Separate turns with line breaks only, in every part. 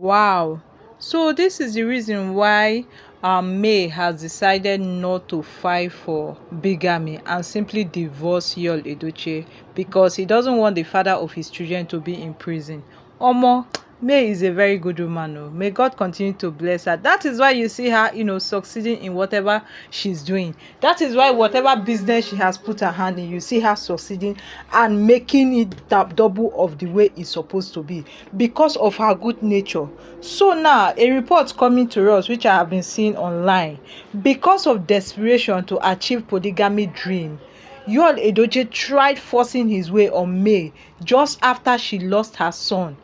Wow. So this is the reason why May has decided not to fight for bigamy and simply divorce Yul Edochie because he doesn't want the father of his children to be in prison. Omo, May is a very good woman. Oh. May God continue to bless her. That is why you see her, succeeding in whatever she's doing. That is why whatever business she has put her hand in, you see her succeeding and making it double of the way it's supposed to be because of her good nature. So now, a report coming to us, which I have been seeing online, because of desperation to achieve polygamy dream, Yul Edochie tried forcing his way on May just after she lost her son.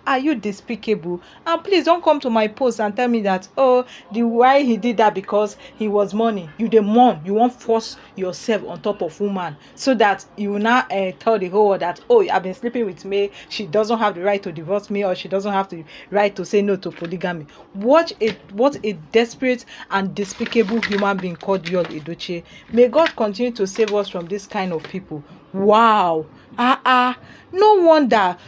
Are you despicable? And please don't come to my post and tell me that, oh, the why he did that because he was money. You the mourn, you won't force yourself on top of woman so that you will not tell the whole world that, oh, I've been sleeping with May, she doesn't have the right to divorce me, or she doesn't have the right to say no to polygamy. What a desperate and despicable human being called Yul Edochie. May God continue to save us from this kind of people. Wow. No wonder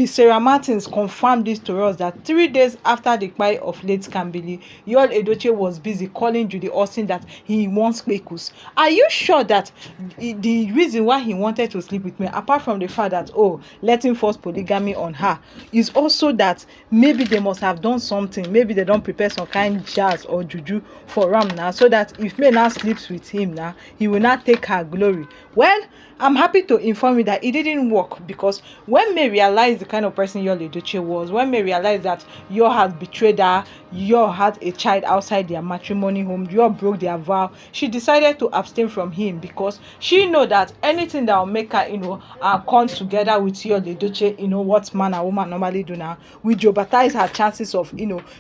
Sarah Martins confirmed this to us that 3 days after the cry of late Kambil, Yul Edochie was busy calling Judy Austin that he wants Kwekus. Are you sure that the reason why he wanted to sleep with me, apart from the fact that, oh, letting force polygamy on her, is also that maybe they must have done something, maybe they don't prepare some kind jazz or juju for Ram now, so that if May now sleeps with him now, he will not take her glory? Well, I'm happy to inform you that it didn't work, because when May realized the kind of person Yul Edochie was, when May realized that Yul had betrayed her, Yul had a child outside their matrimony home, Yul broke their vow, she decided to abstain from him because she know that anything that will make her, come together with Yul Edochie, what man and woman normally do now, will jeopardize her chances of,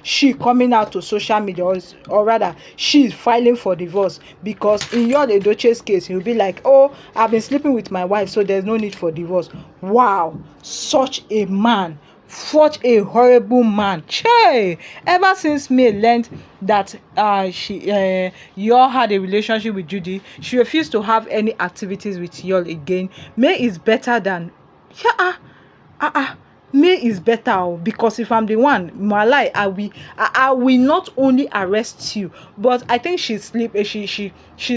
she coming out to social media, or rather, she's filing for divorce, because in Yul Edochie's case, he'll be like, oh, I've been sleeping with my wife, so there's no need for divorce. Wow, such a man, such a horrible man. Che! Ever since May learned that Yul had a relationship with Judy, she refused to have any activities with Yul again. May is better than May is better, because if I'm the one, Malai, I will not only arrest you, but I think she's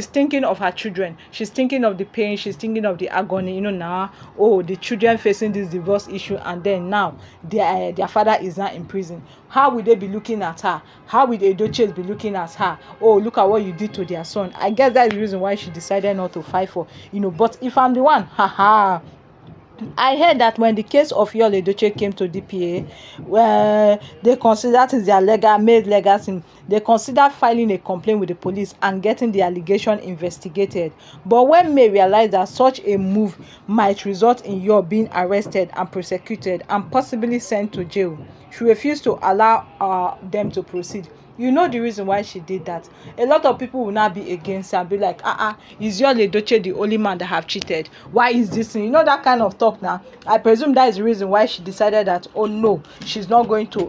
thinking of her children. She's thinking of the pain. She's thinking of the agony. Now, oh, the children facing this divorce issue, and then now their father is now in prison. How will they be looking at her? How will the Edochies be looking at her? Oh, look at what you did to their son. I guess that's the reason why she decided not to fight for. But if I'm the one, haha. I heard that when the case of Yul Edochie came to DPA, where they considered it their made legacy, they considered filing a complaint with the police and getting the allegation investigated. But when May realized that such a move might result in Yul being arrested and prosecuted and possibly sent to jail, she refused to allow them to proceed. You know the reason why she did that. A lot of people will not be against her and be like, is Yul Edochie the only man that have cheated? Why is this thing? That kind of talk now. I presume that is the reason why she decided that, oh no, she's not going to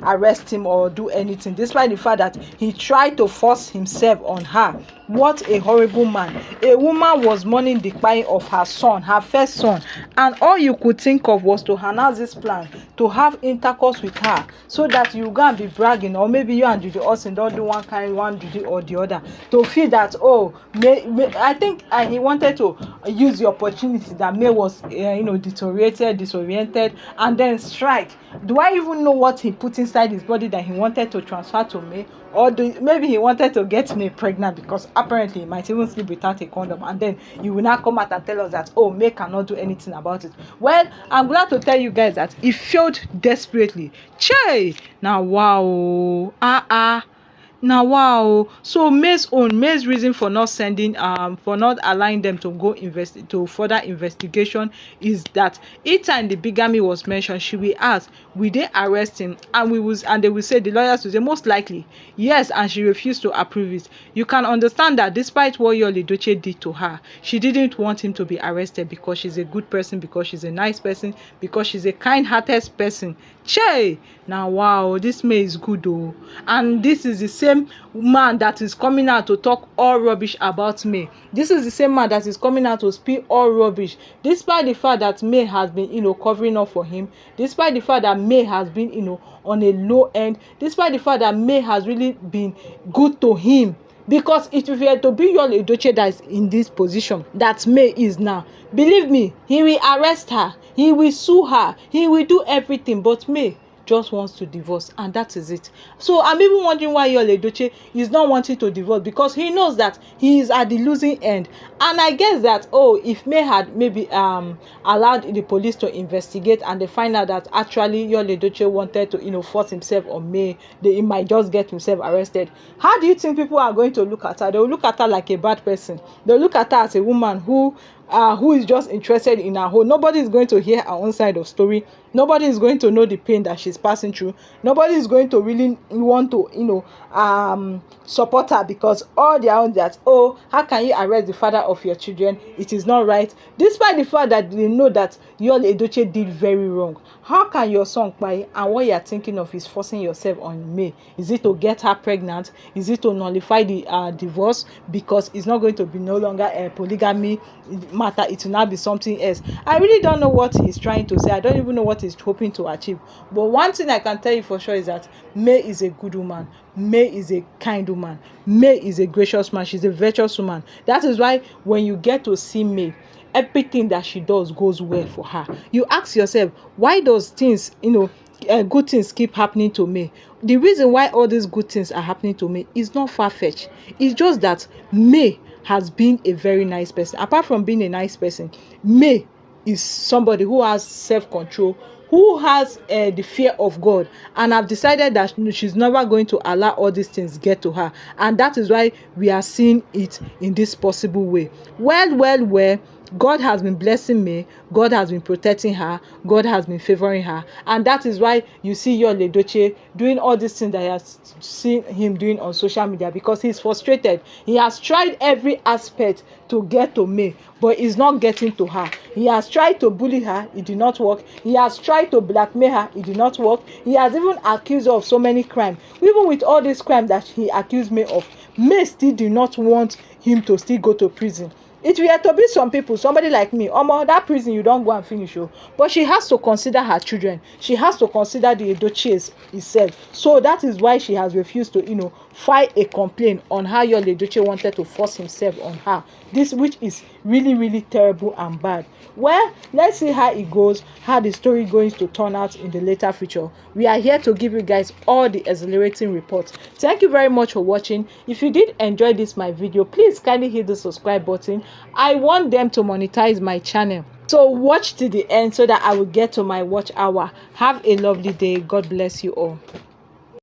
arrest him or do anything, despite the fact that he tried to force himself on her. What a horrible man. A woman was mourning the crying of her son, her first son, and all you could think of was to announce this plan to have intercourse with her, so that you go and be bragging, or maybe you and Judy Austin don't do one Judy or the other, to feel that, oh, May, I think he wanted to use the opportunity that May was deteriorated, disoriented, and then strike. Do I even know what he put inside his body that he wanted to transfer to May? Or maybe he wanted to get me pregnant, because apparently he might even sleep without a condom, and then you will not come out and tell us that, oh, May cannot do anything about it. Well, I'm glad to tell you guys that he failed desperately. Che! Now wow. Now wow. So May's reason for not sending for not allowing them to go to further investigation is that each time the bigamy was mentioned, she will ask, will they arrest him? And they will say, the lawyers will say, most likely yes, and she refused to approve it. You can understand that despite what Yul Edochie did to her, she didn't want him to be arrested, because she's a good person, because she's a nice person, because she's a kind-hearted person. Che, now wow, this May is good though. And this is the same man that is coming out to talk all rubbish about May. This is the same man that is coming out to speak all rubbish, despite the fact that May has been, covering up for him, despite the fact that May has been, on a low end, despite the fact that May has really been good to him. Because if it were to be Yul Edochie that is in this position that May is now, believe me, he will arrest her, he will sue her, he will do everything. But May just wants to divorce, and that is it. So I'm even wondering why Yul Edochie is not wanting to divorce, because he knows that he is at the losing end. And I guess that, if May had maybe allowed the police to investigate and they find out that actually Yul Edochie wanted to force himself on May, he might just get himself arrested. How do you think people are going to look at her? They will look at her like a bad person. They'll look at her as a woman who is just interested in her own. Nobody is going to hear her own side of story. Nobody is going to know the pain that she's passing through. Nobody is going to really want to support her, because all they are that, how can you arrest the father of your children? It is not right, despite the fact that they know that Yul Edochie did very wrong. How can your son cry and what you are thinking of is forcing yourself on May? Is it to get her pregnant? Is it to nullify the divorce, because it's not going to be no longer a polygamy matter, it will now be something else? I really don't know what he's trying to say. I don't even know what he's hoping to achieve. But one thing I can tell you for sure is that May is a good woman. May is a kind woman. May is a gracious man. She's a virtuous woman. That is why when you get to see May, everything that she does goes well for her. You ask yourself, why does things, good things keep happening to May? The reason why all these good things are happening to May is not far-fetched. It's just that May has been a very nice person. Apart from being a nice person, May is somebody who has self-control, who has the fear of God, and have decided that she's never going to allow all these things get to her. And that is why we are seeing it in this possible way. Well, God has been blessing May, God has been protecting her, God has been favoring her, and that is why you see Yul Edochie doing all these things that you have seen him doing on social media, because he's frustrated. He has tried every aspect to get to May, but he's not getting to her. He has tried to bully her, it did not work. He has tried to blackmail her, it did not work. He has even accused her of so many crimes. Even with all these crimes that he accused May of, May still did not want him to still go to prison. It will to be some people, somebody like me, that prison you don't go and finish. But she has to consider her children. She has to consider the Edochies itself. So that is why she has refused to, file a complaint on how Yul Edochie wanted to force himself on her. This, which is really, really terrible and bad. Well, let's see how it goes, how the story going to turn out in the later future. We are here to give you guys all the exhilarating reports. Thank you very much for watching. If you did enjoy my video, please kindly hit the subscribe button. I want them to monetize my channel, so watch till the end so that I will get to my watch hour. Have a lovely day. God bless you all.